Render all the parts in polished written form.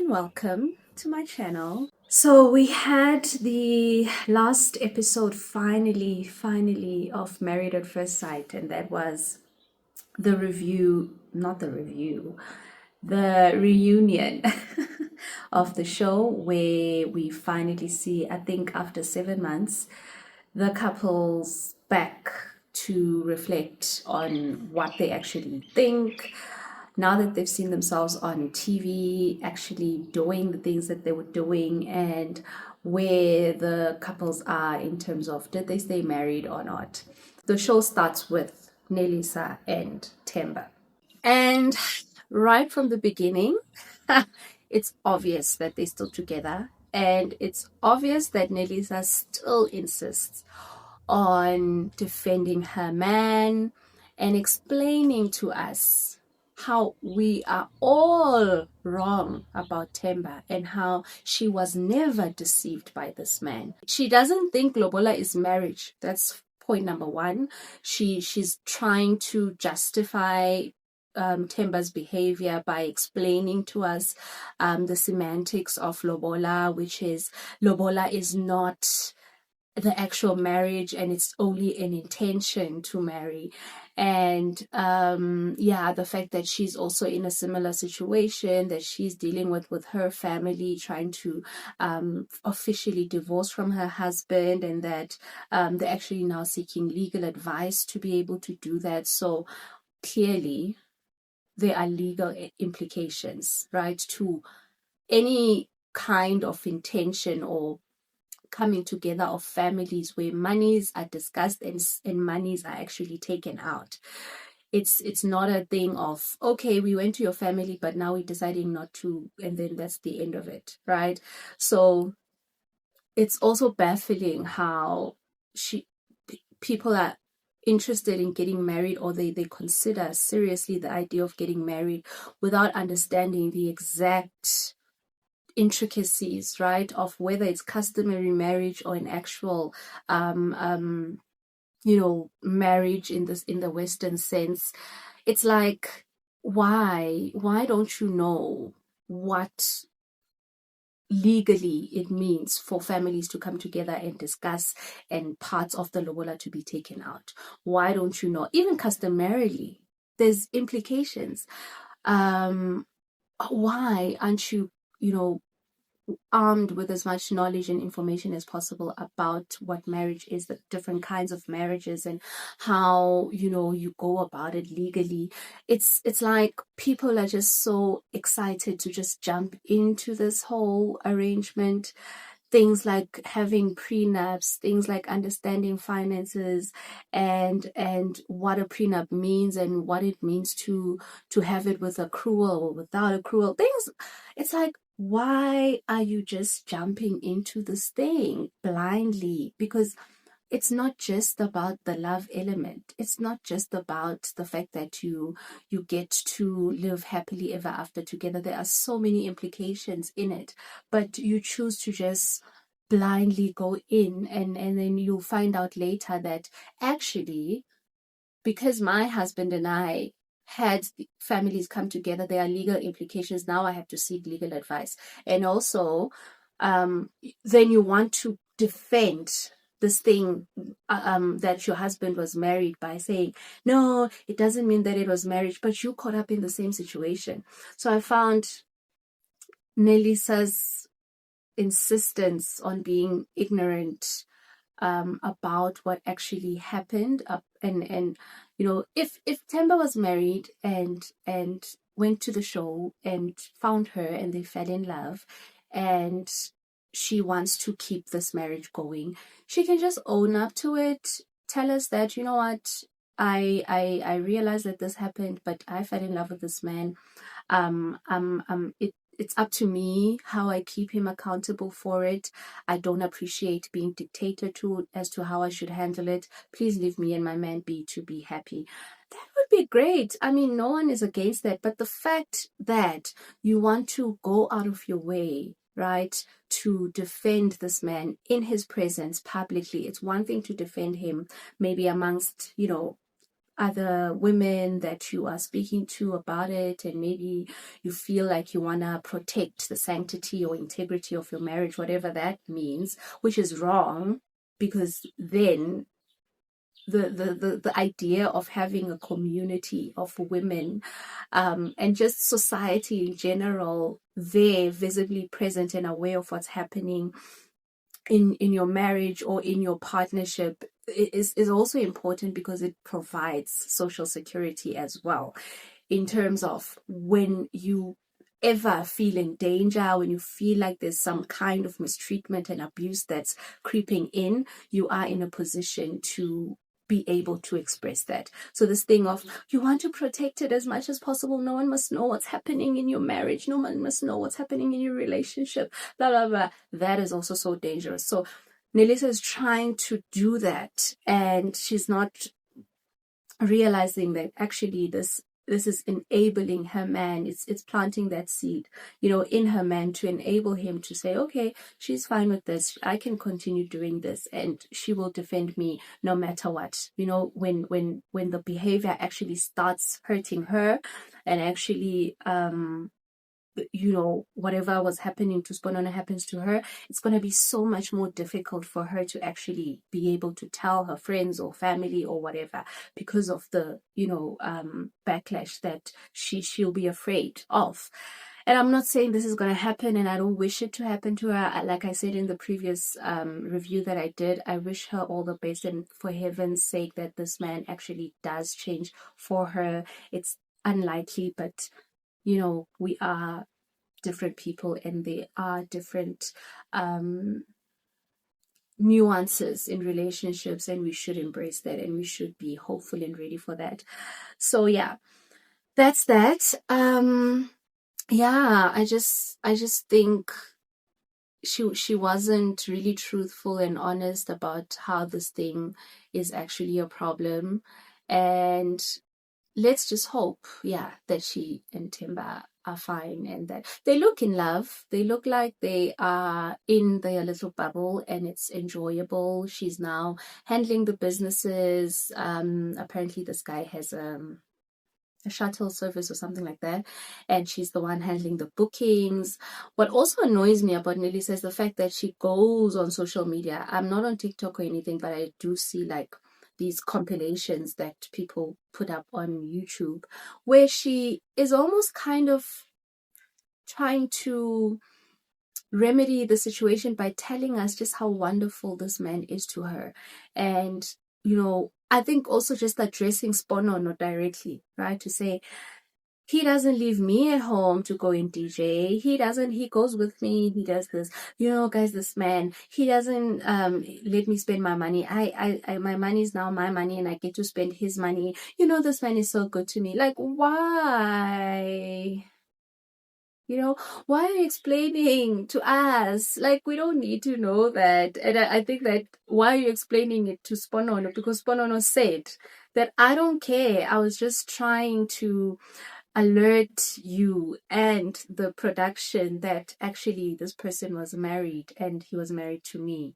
and welcome to my channel. So we had the last episode finally of Married at First Sight, and that was the the reunion of the show, where we finally see, I think after 7 months, the couples back to reflect on what they actually think now that they've seen themselves on TV actually doing the things that they were doing, and where the couples are in terms of did they stay married or not. The show starts with Nelisa and Temba. And right from the beginning, it's obvious that they're still together. And it's obvious that Nelisa still insists on defending her man and explaining to us how we are all wrong about Temba and how she was never deceived by this man. She doesn't think Lobola is marriage. That's point number one. She's trying to justify Temba's behavior by explaining to us the semantics of Lobola, which is Lobola is not the actual marriage and it's only an intention to marry. And the fact that she's also in a similar situation, that she's dealing with her family, trying to officially divorce from her husband, and that they're actually now seeking legal advice to be able to do that. So clearly there are legal implications, right, to any kind of intention or coming together of families where monies are discussed and monies are actually taken out. It's not a thing of, okay, we went to your family, but now we're deciding not to, and then that's the end of it, right? So it's also baffling how people are interested in getting married, or they consider seriously the idea of getting married without understanding the exact intricacies, right, of whether it's customary marriage or an actual marriage in the Western sense. It's like, why don't you know what legally it means for families to come together and discuss and parts of the lobola to be taken out? Why don't you know? Even customarily, there's implications. Why aren't you armed with as much knowledge and information as possible about what marriage is, the different kinds of marriages, and how you go about it legally? It's like people are just so excited to just jump into this whole arrangement. Things like having prenups, things like understanding finances, and what a prenup means, and what it means to have it with accrual or without accrual. Things, it's like, why are you just jumping into this thing blindly? Because it's not just about the love element. It's not just about the fact that you get to live happily ever after together. There are so many implications in it, but you choose to just blindly go in, and then you find out later that actually, because my husband and I had families come together, there are legal implications. Now I have to seek legal advice. And also, then you want to defend this thing that your husband was married by saying, no, it doesn't mean that it was marriage, but you caught up in the same situation. So I found Nelisa's insistence on being ignorant about what actually happened, and if Temba was married and went to the show and found her and they fell in love, and she wants to keep this marriage going, she can just own up to it, tell us that, you know what, I realized that this happened, but I fell in love with this man. It's up to me how I keep him accountable for it. I don't appreciate being dictated to as to how I should handle it. Please leave me and my man be to be happy. That would be great. I mean, no one is against that. But the fact that you want to go out of your way, right, to defend this man in his presence publicly. It's one thing to defend him maybe amongst, other women that you are speaking to about it, and maybe you feel like you want to protect the sanctity or integrity of your marriage, whatever that means, which is wrong, because then the idea of having a community of women, and just society in general, there visibly present and aware of what's happening in your marriage or in your partnership is also important, because it provides social security as well, in terms of when you ever feel in danger, when you feel like there's some kind of mistreatment and abuse that's creeping in, you are in a position to be able to express that. So this thing of, you want to protect it as much as possible, no one must know what's happening in your marriage, no one must know what's happening in your relationship, blah blah blah, that is also so dangerous. So Nelisa is trying to do that, and she's not realizing that actually this is enabling her man, it's planting that seed, in her man, to enable him to say, okay, she's fine with this, I can continue doing this, and she will defend me no matter what. When the behavior actually starts hurting her, and actually whatever was happening to Sponona happens to her, it's going to be so much more difficult for her to actually be able to tell her friends or family or whatever, because of the backlash that she'll be afraid of. And I'm not saying this is going to happen, and I don't wish it to happen to her. Like I said in the previous review that I did, I wish her all the best, and for heaven's sake that this man actually does change for her. It's unlikely, but we are different people, and there are different nuances in relationships, and we should embrace that, and we should be hopeful and ready for that. So yeah, that's that. I just think she wasn't really truthful and honest about how this thing is actually a problem, and let's just hope, that she and Timba are fine, and that they look in love. They look like they are in their little bubble, and it's enjoyable. She's now handling the businesses. Apparently this guy has a shuttle service or something like that, and she's the one handling the bookings. What also annoys me about Nelisa is the fact that she goes on social media. I'm not on TikTok or anything, but I do see like these compilations that people put up on YouTube, where she is almost kind of trying to remedy the situation by telling us just how wonderful this man is to her. And I think also just addressing Sponono directly, right? To say, he doesn't leave me at home to go and DJ. He goes with me. He does this. Guys, this man, he doesn't let me spend my money. My money is now my money, and I get to spend his money. This man is so good to me. Like, why? Why are you explaining to us? Like, we don't need to know that. And I think that, why are you explaining it to Sponono? Because Sponono said that, I don't care. I was just trying to alert you and the production that actually this person was married, and he was married to me.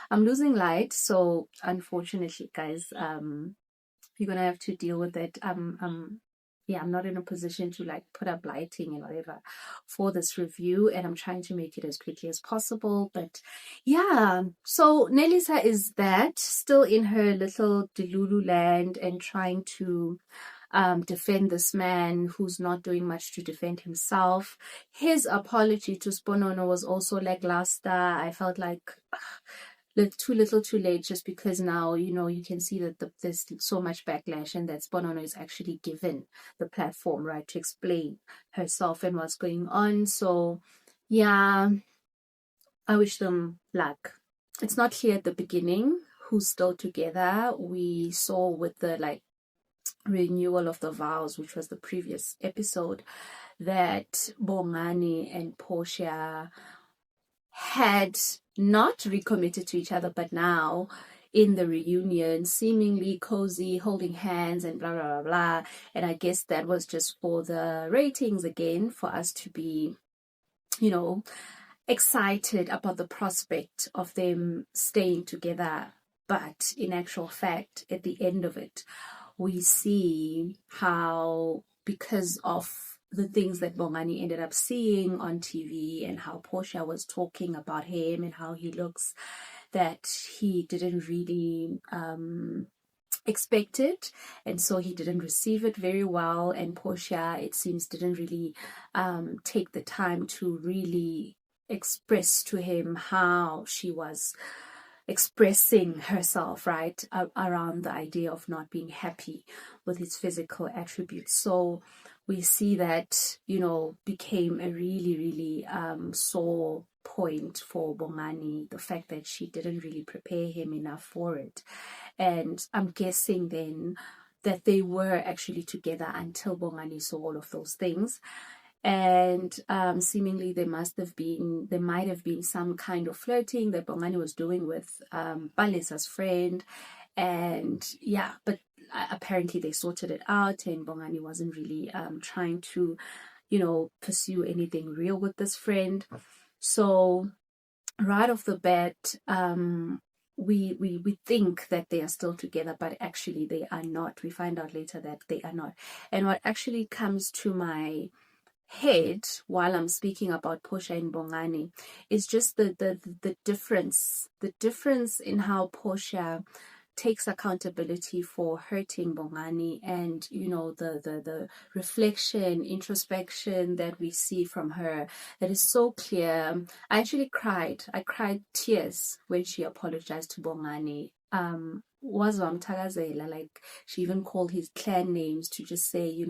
I'm losing light, so unfortunately, guys, you're gonna have to deal with it. I'm not in a position to like put up lighting and whatever for this review, and I'm trying to make it as quickly as possible. But so Nelisa is that, still in her little Delulu land, and trying to defend this man who's not doing much to defend himself. His apology to Sponono was also lackluster. I felt like too little too late, just because now you can see that there's so much backlash, and that Sponono is actually given the platform, right, to explain herself and what's going on. So I wish them luck. It's not clear at the beginning who's still together. We saw with the renewal of the vows, which was the previous episode, that Bongani and Portia had not recommitted to each other, but now in the reunion, seemingly cozy, holding hands and blah, blah, blah, blah. And I guess that was just for the ratings again, for us to be, excited about the prospect of them staying together. But in actual fact, at the end of it, we see how, because of the things that Bongani ended up seeing on TV and how Portia was talking about him and how he looks, that he didn't really expect it, and so he didn't receive it very well. And Portia, it seems, didn't really take the time to really express to him how she was expressing herself, right, around the idea of not being happy with his physical attributes. So we see that, became a really, really sore point for Bongani, the fact that she didn't really prepare him enough for it. And I'm guessing then that they were actually together until Bongani saw all of those things. And seemingly there might have been some kind of flirting that Bongani was doing with Palisa's friend. And yeah, but apparently they sorted it out, and Bongani wasn't really trying to, pursue anything real with this friend. So right off the bat, we think that they are still together, but actually they are not. We find out later that they are not. And what actually comes to my head while I'm speaking about Portia and Bongani is just the difference in how Portia takes accountability for hurting Bongani, and the reflection, introspection that we see from her, that is so clear. I actually cried. I cried tears when she apologized to Bongani. Like, she even called his clan names to just say,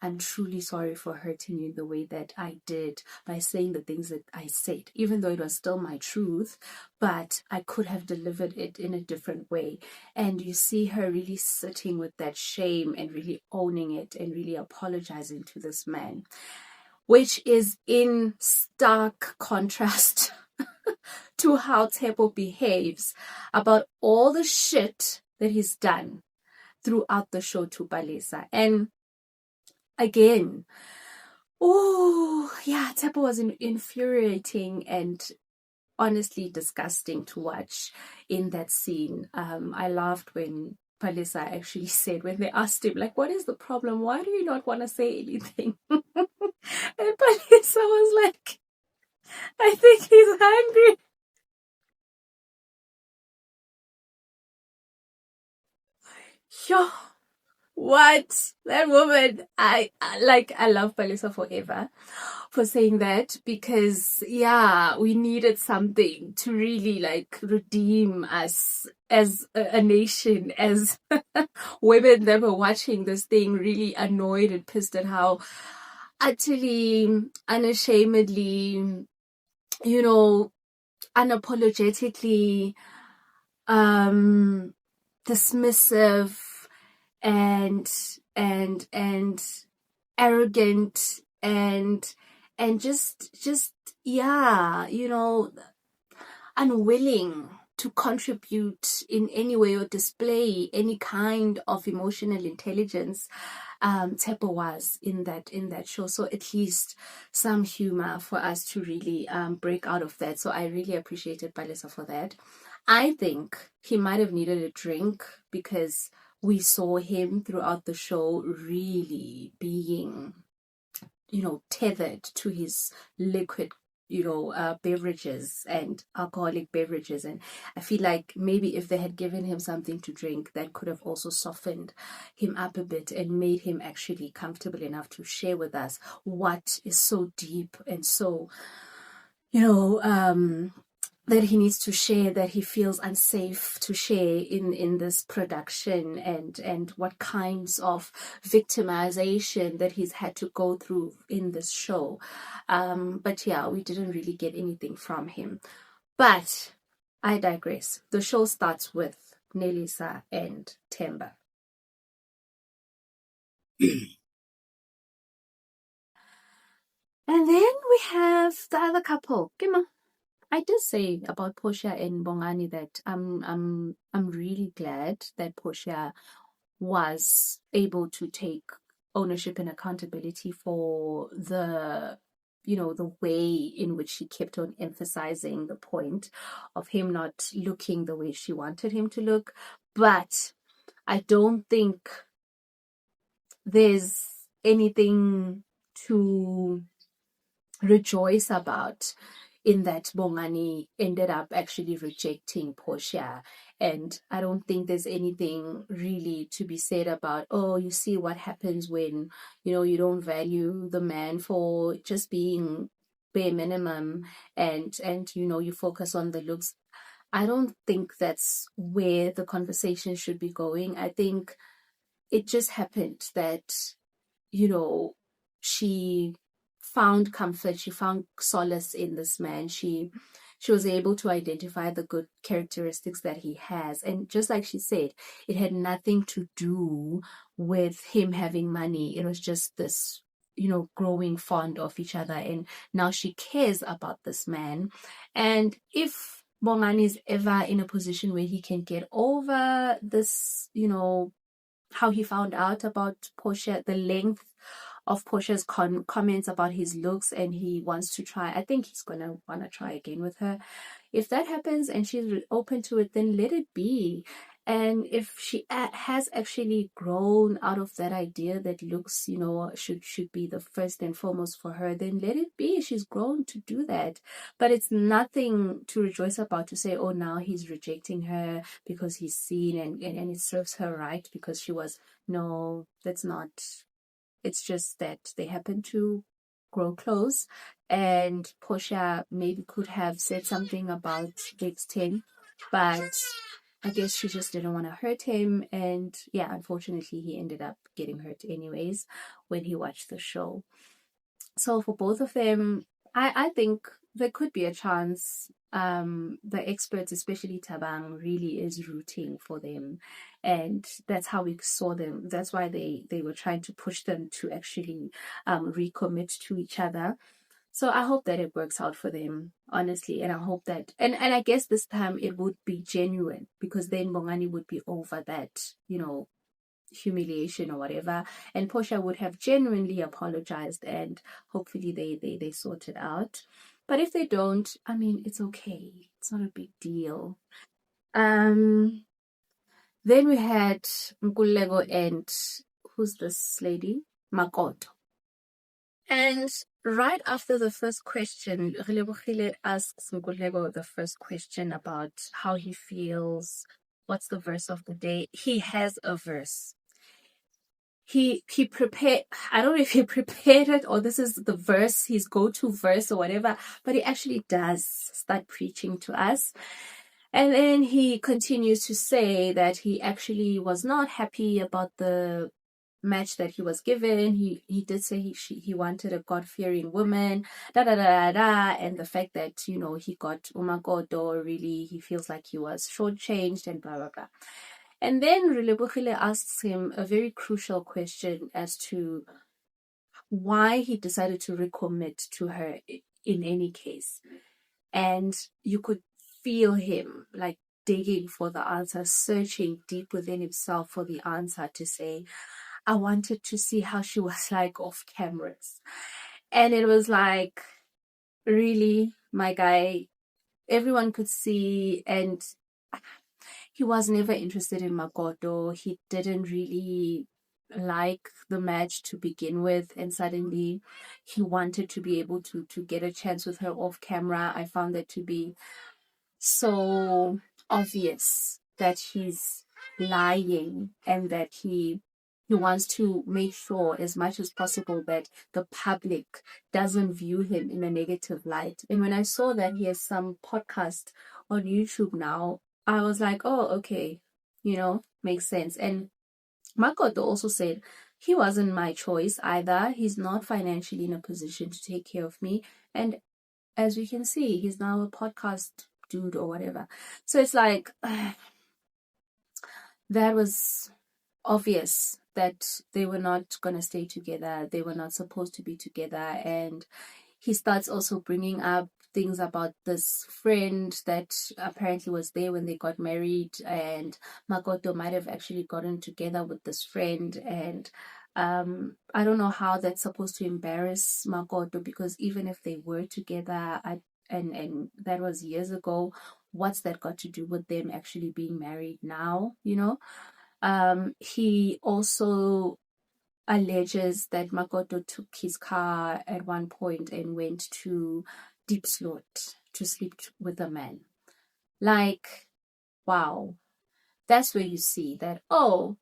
I'm truly sorry for hurting you in the way that I did by saying the things that I said, even though it was still my truth, but I could have delivered it in a different way. And you see her really sitting with that shame and really owning it and really apologizing to this man, which is in stark contrast to how Tebo behaves about all the shit that he's done throughout the show to Palesa. And again, Tebo was infuriating and honestly disgusting to watch in that scene. I laughed when Palesa actually said, when they asked him, like, what is the problem? Why do you not want to say anything? And Palesa was like, I think he's hungry. Yo, what? That woman, I love Palisa forever for saying that, because we needed something to really redeem us as a nation, as women that were watching this thing, really annoyed and pissed at how utterly, unashamedly, unapologetically dismissive and arrogant and just unwilling to contribute in any way or display any kind of emotional intelligence Teppo was in that show. So at least some humor for us to really break out of that. So I really appreciated Palesa for that. I think he might have needed a drink, because we saw him throughout the show really being, tethered to his liquid, beverages and alcoholic beverages. And I feel like maybe if they had given him something to drink, that could have also softened him up a bit and made him actually comfortable enough to share with us what is so deep and so, that he needs to share, that he feels unsafe to share in this production, and what kinds of victimization that he's had to go through in this show. But we didn't really get anything from him. But I digress. The show starts with Nelisa and Temba. And then we have the other couple, Kima. I did say about Portia and Bongani that I'm really glad that Portia was able to take ownership and accountability for the way in which she kept on emphasizing the point of him not looking the way she wanted him to look. But I don't think there's anything to rejoice about in that Bongani ended up actually rejecting Portia. And I don't think there's anything really to be said about, oh, you see what happens when, you don't value the man for just being bare minimum, and you focus on the looks. I don't think that's where the conversation should be going. I think it just happened that, you know, she found comfort, she found solace in this man. She was able to identify the good characteristics that he has. And just like she said, it had nothing to do with him having money. It was just this, growing fond of each other. And now she cares about this man. And if Bongani is ever in a position where he can get over this, how he found out about Portia, the length of Portia's comments about his looks, and he wants to try. I think he's gonna wanna try again with her. If that happens and she's open to it, then let it be. And if she has actually grown out of that idea that looks, should be the first and foremost for her, then let it be. She's grown to do that. But it's nothing to rejoice about, to say, oh, now he's rejecting her because he's seen and it serves her right because she was. No, that's not. It's just that they happen to grow close, and Portia maybe could have said something about the extent, but I guess she just didn't want to hurt him. And yeah, unfortunately, he ended up getting hurt anyways when he watched the show. So for both of them, I think there could be a chance. The experts, especially Tabang, really is rooting for them, and that's how we saw them. That's why they were trying to push them to actually recommit to each other. So I hope that it works out for them, honestly, and I hope that, and I guess this time it would be genuine, because then Bongani would be over that, humiliation or whatever, and Portia would have genuinely apologized, and hopefully they sort it out. But if they don't, I mean, it's okay. It's not a big deal. Then we had Nkululeko and who's this lady? Makoto. And right after the first question, Relebohile asks Nkululeko the first question about how he feels, what's the verse of the day. He has a verse. He prepared, I don't know if he prepared it or this is the verse, his go-to verse or whatever, but he actually does start preaching to us. And then he continues to say that he actually was not happy about the match that he was given. He did say he wanted a God-fearing woman, and the fact that, he got Umakoto, really, he feels like he was shortchanged and blah, blah, blah. And then Relebohile asks him a very crucial question as to why he decided to recommit to her in any case. And you could feel him like digging for the answer, searching deep within himself for the answer, to say, I wanted to see how she was like off cameras. And it was like, really, my guy, everyone could see, and he was never interested in Makoto. He didn't really like the match to begin with, and suddenly he wanted to be able to get a chance with her off camera. I found that to be so obvious that he's lying, and that he wants to make sure as much as possible that the public doesn't view him in a negative light. And when I saw that he has some podcast on YouTube now, I was like, oh, okay, makes sense. And Makoto also said he wasn't my choice either. He's not financially in a position to take care of me. And as we can see, he's now a podcast dude or whatever. So it's like, that was obvious that they were not going to stay together. They were not supposed to be together. And he starts also bringing up things about this friend that apparently was there when they got married, and Makoto might have actually gotten together with this friend. And I don't know how that's supposed to embarrass Makoto, because even if they were together, and that was years ago, what's that got to do with them actually being married now? He also alleges that Makoto took his car at one point and went to Deep Slot to sleep with a man. Like, wow, that's where you see that, oh,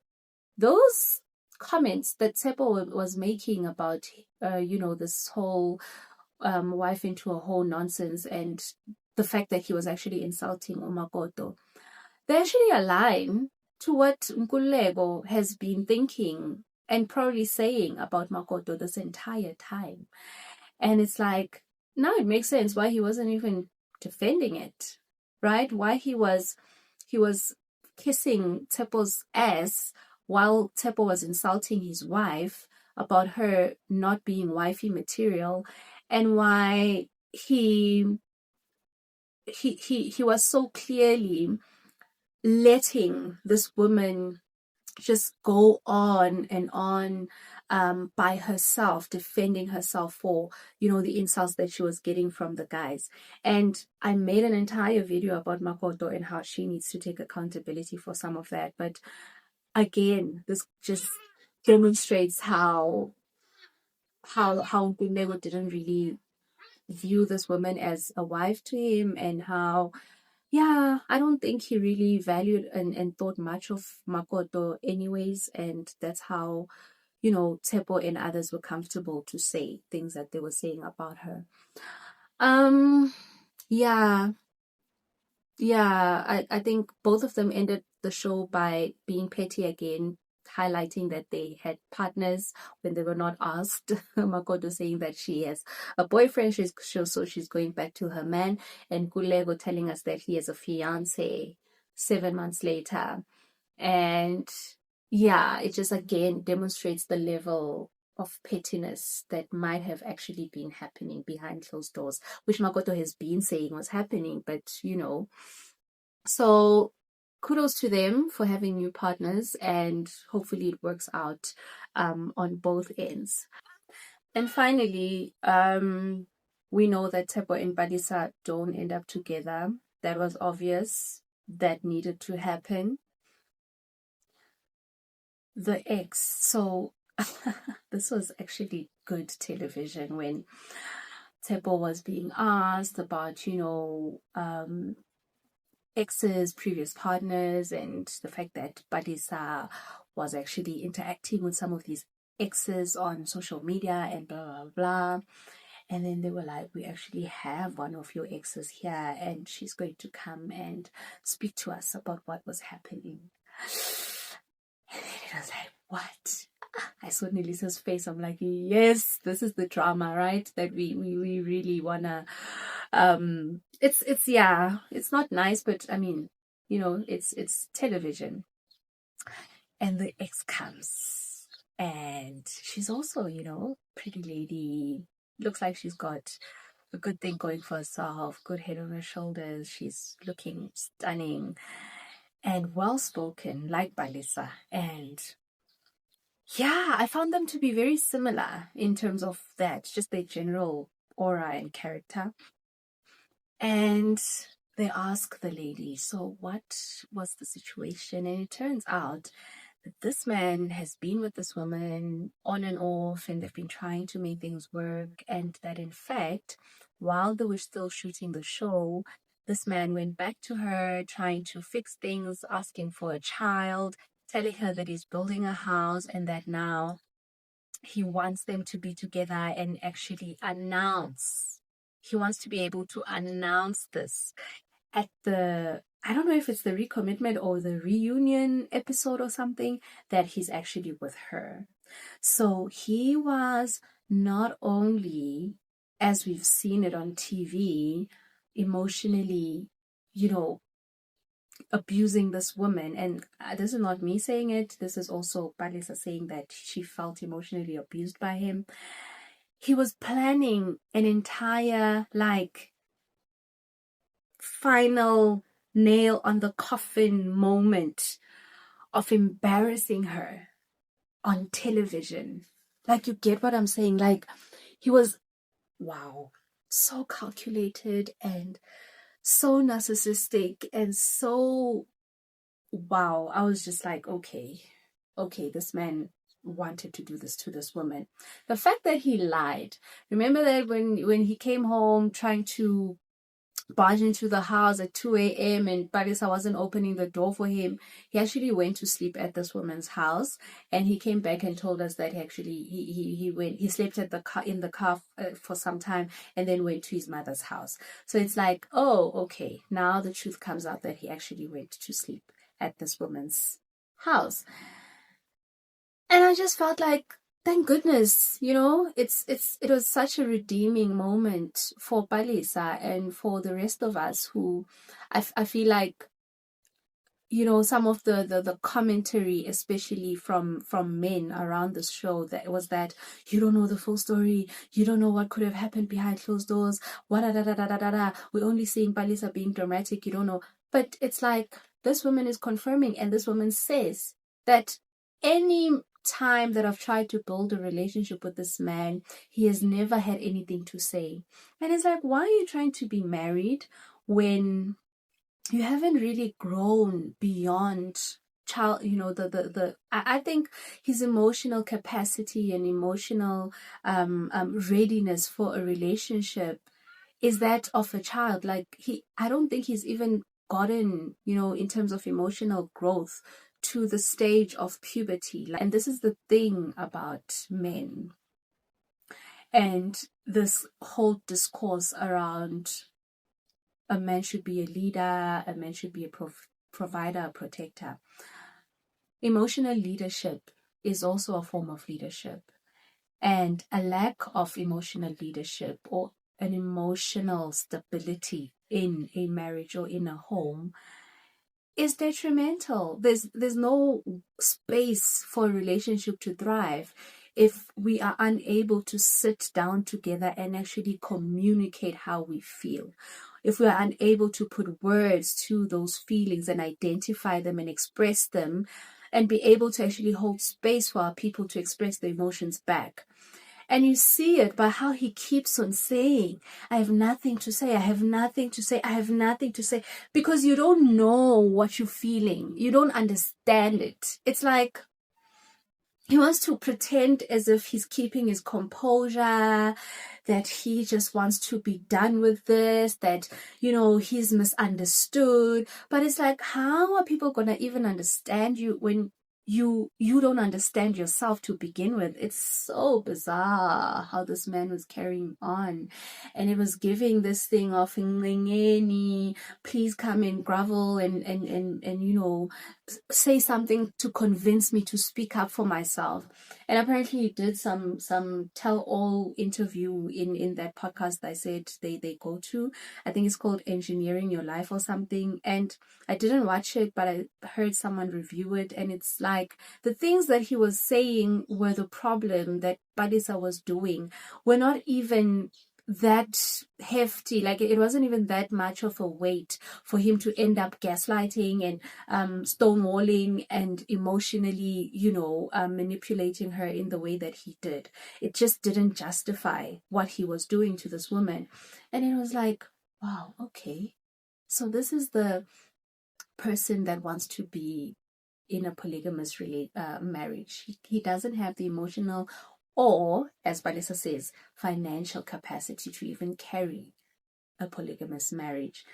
those comments that Tsepo was making about, this whole wife into a whole nonsense, and the fact that he was actually insulting Makoto, they actually align to what Nkululeko has been thinking and probably saying about Makoto this entire time. And it's like, now it makes sense why he wasn't even defending it, right? Why he was kissing Tsepo's ass while Tsepo was insulting his wife about her not being wifey material, and why he was so clearly letting this woman just go on and on by herself, defending herself for, the insults that she was getting from the guys. And I made an entire video about Makoto and how she needs to take accountability for some of that. But again, this just demonstrates how Nkululeko didn't really view this woman as a wife to him, and how, yeah, I don't think he really valued and thought much of Makoto anyways, and that's how, Tsepo and others were comfortable to say things that they were saying about her. Yeah, I think both of them ended the show by being petty again, highlighting that they had partners when they were not asked. Makoto saying that she has a boyfriend, so she's going back to her man, and Nkululeko telling us that he has a fiance 7 months later. And yeah, it just again demonstrates the level of pettiness that might have actually been happening behind closed doors, which Makoto has been saying was happening, but so kudos to them for having new partners, and hopefully it works out on both ends. And finally, we know that Tsepo and Balisa don't end up together. That was obvious. That needed to happen. The ex. So this was actually good television when Tsepo was being asked about, exes, previous partners, and the fact that Balisa was actually interacting with some of these exes on social media and blah, blah, blah. And then they were like, we actually have one of your exes here, and she's going to come and speak to us about what was happening. And then it was like, what? I saw Nelisa's face. I'm like, yes, this is the drama, right? That we really wanna. It's not nice, but I mean, it's television. And the ex comes, and she's also, pretty lady. Looks like she's got a good thing going for herself, good head on her shoulders. She's looking stunning and well spoken, like Balisa. And yeah, I found them to be very similar in terms of that, just their general aura and character. And they ask the lady, so what was the situation? And it turns out that this man has been with this woman on and off, and they've been trying to make things work. And that in fact, while they were still shooting the show, this man went back to her, trying to fix things, asking for a child, telling her that he's building a house, and that now he wants them to be together and actually announce. He wants to be able to announce this at I don't know if it's the recommitment or the reunion episode or something, that he's actually with her. So he was not only, as we've seen it on TV, emotionally, abusing this woman. And this is not me saying it. This is also Balisa saying that she felt emotionally abused by him. He was planning an entire, final nail on the coffin moment of embarrassing her on television. You get what I'm saying? He was, wow, so calculated and so narcissistic and so, wow. I was just like, okay, this man wanted to do this to this woman. The fact that he lied. Remember that when he came home trying to barge into the house at 2 a.m. and Parisa wasn't opening the door for him, he actually went to sleep at this woman's house, and he came back and told us that he slept at the car in the car for some time and then went to his mother's house. So it's like, oh, okay, now the truth comes out that he actually went to sleep at this woman's house. And I just felt like, thank goodness, it was such a redeeming moment for Palisa and for the rest of us who I feel like, some of the commentary, especially from men around this show, that was that you don't know the full story, you don't know what could have happened behind closed doors, we're only seeing Palisa being dramatic, you don't know. But it's like, this woman is confirming, and this woman says that any time that I've tried to build a relationship with this man, he has never had anything to say. And it's like, why are you trying to be married when you haven't really grown beyond child? I think his emotional capacity and emotional readiness for a relationship is that of a child. Like, I don't think he's even gotten, in terms of emotional growth, to the stage of puberty. And this is the thing about men and this whole discourse around a man should be a leader, a man should be a provider, a protector. Emotional leadership is also a form of leadership, and a lack of emotional leadership or an emotional stability in a marriage or in a home is detrimental. There's no space for a relationship to thrive if we are unable to sit down together and actually communicate how we feel. If we are unable to put words to those feelings and identify them and express them, and be able to actually hold space for our people to express their emotions back. And you see it by how he keeps on saying, I have nothing to say, I have nothing to say, I have nothing to say, because you don't know what you're feeling. You don't understand it. It's like he wants to pretend as if he's keeping his composure, that he just wants to be done with this, that, he's misunderstood. But it's like, how are people going to even understand you when you don't understand yourself to begin with? It's so bizarre how this man was carrying on, and it was giving this thing of please come and grovel and say something to convince me to speak up for myself. And apparently he did some tell-all interview in that podcast I said they go to. I think it's called Engineering Your Life or something, and I didn't watch it, but I heard someone review it, and it's like the things that he was saying were the problem that Palisa was doing were not even that hefty. Like, it wasn't even that much of a weight for him to end up gaslighting and stonewalling and emotionally, manipulating her in the way that he did. It just didn't justify what he was doing to this woman. And it was like, wow, okay. So this is the person that wants to be in a polygamous marriage. He doesn't have the emotional or, as Palisa says, financial capacity to even carry a polygamous marriage.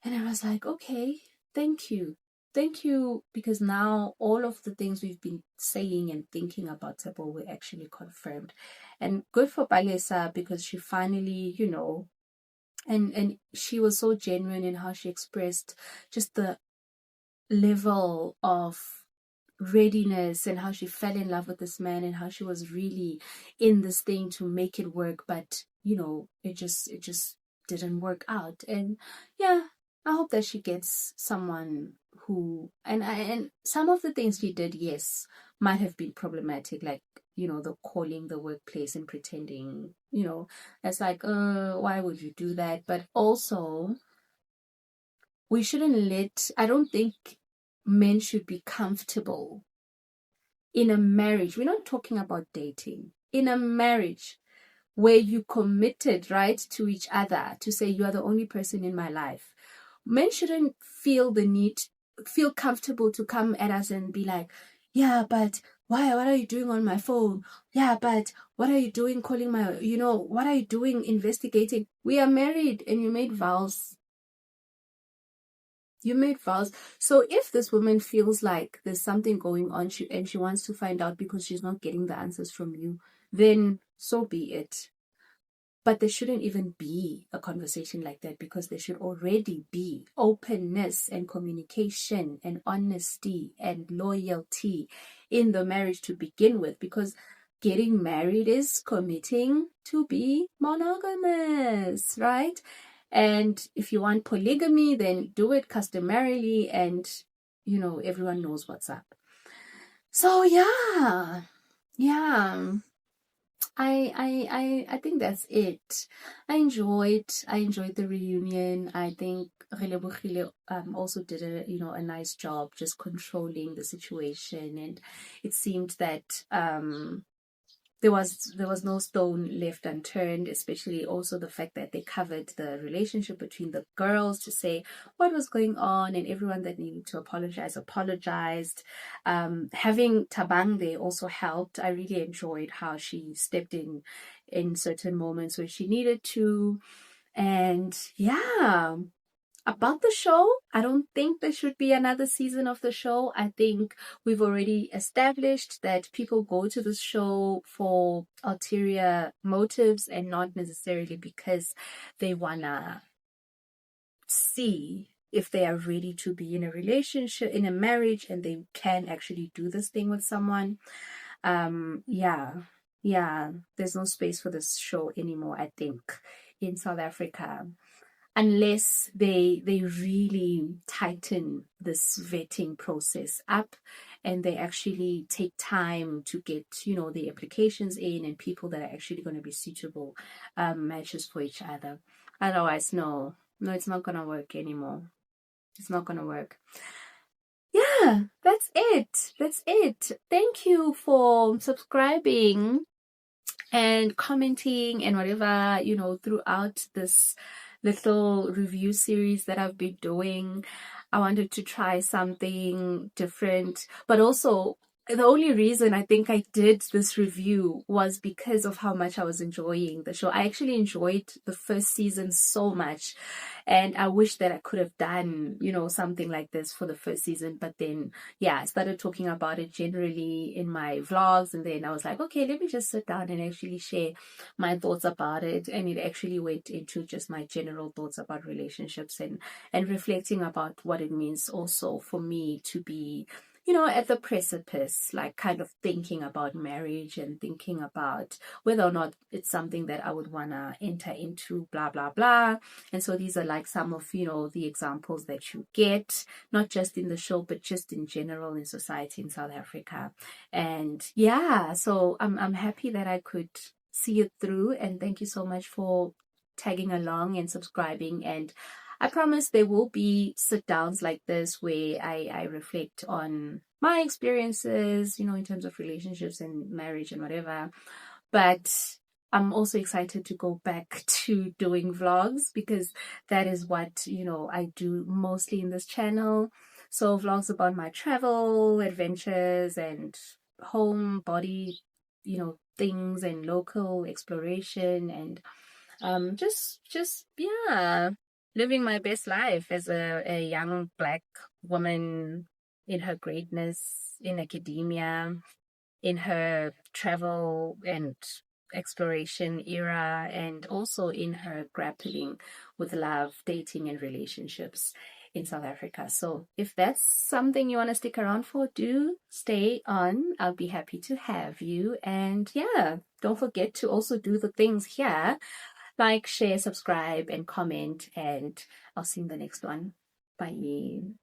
And I was like, okay, thank you. Thank you, because now all of the things we've been saying and thinking about Tebo were actually confirmed. And good for Palisa, because she finally, and she was so genuine in how she expressed just the level of readiness and how she fell in love with this man and how she was really in this thing to make it work, but it just didn't work out. And yeah, I hope that she gets someone who and some of the things she did, yes, might have been problematic, like the calling the workplace and pretending, it's like, why would you do that? But also, we shouldn't I don't think men should be comfortable in a marriage. We're not talking about dating. In a marriage where you committed, right, to each other to say, you are the only person in my life. Men shouldn't feel comfortable to come at us and be like, yeah, but what are you doing on my phone? Yeah, but what are you doing calling my, what are you doing investigating? We are married and you made vows. You made vows. So if this woman feels like there's something going on and she wants to find out because she's not getting the answers from you, then so be it. But there shouldn't even be a conversation like that, because there should already be openness and communication and honesty and loyalty in the marriage to begin with, because getting married is committing to be monogamous, right? And if you want polygamy, then do it customarily, and everyone knows what's up. So yeah. I think that's it. I enjoyed the reunion. I think Relebohile also did a nice job just controlling the situation, and it seemed that there was no stone left unturned, especially also the fact that they covered the relationship between the girls to say what was going on, and everyone that needed to apologize apologized. Having Tabang there also helped. I really enjoyed how she stepped in certain moments where she needed to. And yeah, about the show, I don't think there should be another season of the show. I think we've already established that people go to this show for ulterior motives and not necessarily because they wanna see if they are ready to be in a relationship, in a marriage, and they can actually do this thing with someone. Yeah, there's no space for this show anymore, I think, in South Africa, unless they really tighten this vetting process up and they actually take time to get the applications in and people that are actually going to be suitable matches for each other. Otherwise, no, it's not going to work anymore. It's not going to work. Yeah, that's it. Thank you for subscribing and commenting and whatever, throughout this little review series that I've been doing. I wanted to try something different, but also the only reason I think I did this review was because of how much I was enjoying the show. I actually enjoyed the first season so much, and I wish that I could have done, something like this for the first season. But then, yeah, I started talking about it generally in my vlogs, and then I was like, okay, let me just sit down and actually share my thoughts about it. And it actually went into just my general thoughts about relationships and reflecting about what it means also for me to be at the precipice, like kind of thinking about marriage and thinking about whether or not it's something that I would want to enter into, blah, blah, blah. And so these are like some of, the examples that you get, not just in the show, but just in general in society in South Africa. And yeah, so I'm happy that I could see it through. And thank you so much for tagging along and subscribing. And I promise there will be sit downs like this where I reflect on my experiences, in terms of relationships and marriage and whatever. But I'm also excited to go back to doing vlogs, because that is what, I do mostly in this channel. So vlogs about my travel, adventures, and home, body, things, and local exploration, and just yeah, living my best life as a young Black woman in her greatness, in academia, in her travel and exploration era, and also in her grappling with love, dating, and relationships in South Africa. So if that's something you want to stick around for, do stay on. I'll be happy to have you. And yeah, don't forget to also do the things here, like, share, subscribe, and comment, and I'll see you in the next one. Bye.